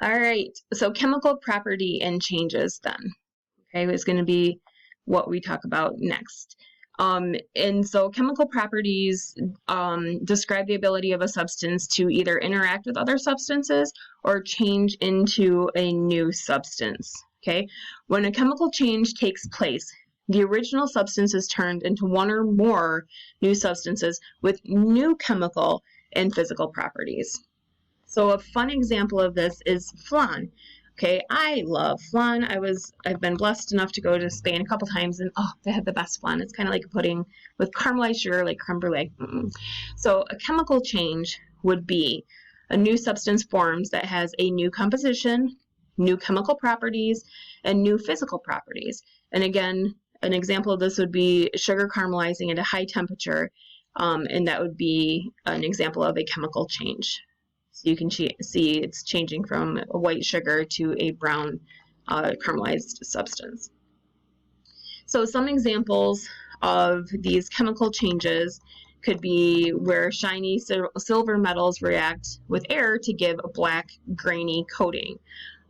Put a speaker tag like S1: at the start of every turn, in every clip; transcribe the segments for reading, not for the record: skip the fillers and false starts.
S1: All right, so chemical property and changes then, okay, is going to be what we talk about next. And so chemical properties describe the ability of a substance to either interact with other substances or change into a new substance, okay? When a chemical change takes place, the original substance is turned into one or more new substances with new chemical and physical properties. So a fun example of this is flan. Okay, I love flan. I've been blessed enough to go to Spain a couple times, and oh, they have the best flan. It's kind of like a pudding with caramelized sugar, like creme brulee. So a chemical change would be a new substance forms that has a new composition, new chemical properties, and new physical properties. And again, an example of this would be sugar caramelizing at a high temperature, and that would be an example of a chemical change. So you can see it's changing from a white sugar to a brown caramelized substance. So some examples of these chemical changes could be where shiny silver metals react with air to give a black, grainy coating,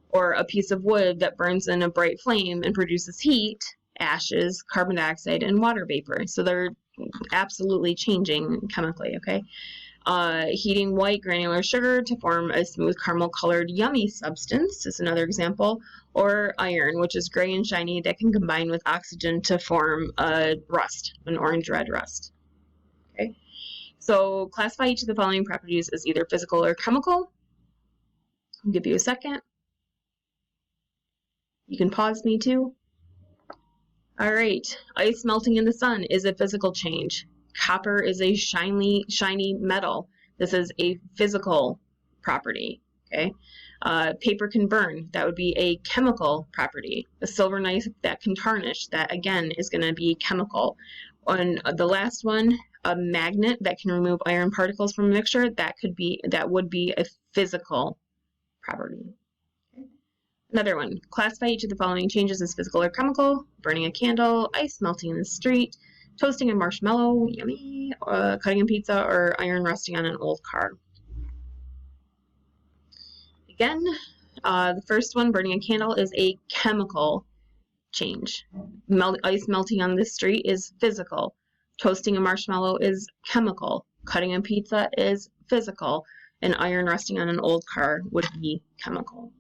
S1: or a piece of wood that burns in a bright flame and produces heat, ashes, carbon dioxide, and water vapor. So they're absolutely changing chemically, okay? Heating white granular sugar to form a smooth caramel colored yummy substance is another example, or iron, which is gray and shiny that can combine with oxygen to form a rust, an orange red rust. Okay, so classify each of the following properties as either physical or chemical. I'll give you a second. You can pause me too. All right, ice melting in the sun is a physical change. Copper is a shiny metal. This is a physical property, okay? Paper can burn. That would be a chemical property. A silver knife that can tarnish. That, again, is going to be chemical. On the last one, a magnet that can remove iron particles from a mixture, that would be a physical property. Another one, classify each of the following changes as physical or chemical: burning a candle, ice melting in the street, toasting a marshmallow, yummy, cutting a pizza, or iron rusting on an old car. Again, the first one, burning a candle, is a chemical change. Ice melting on the street is physical. Toasting a marshmallow is chemical. Cutting a pizza is physical. And iron rusting on an old car would be chemical.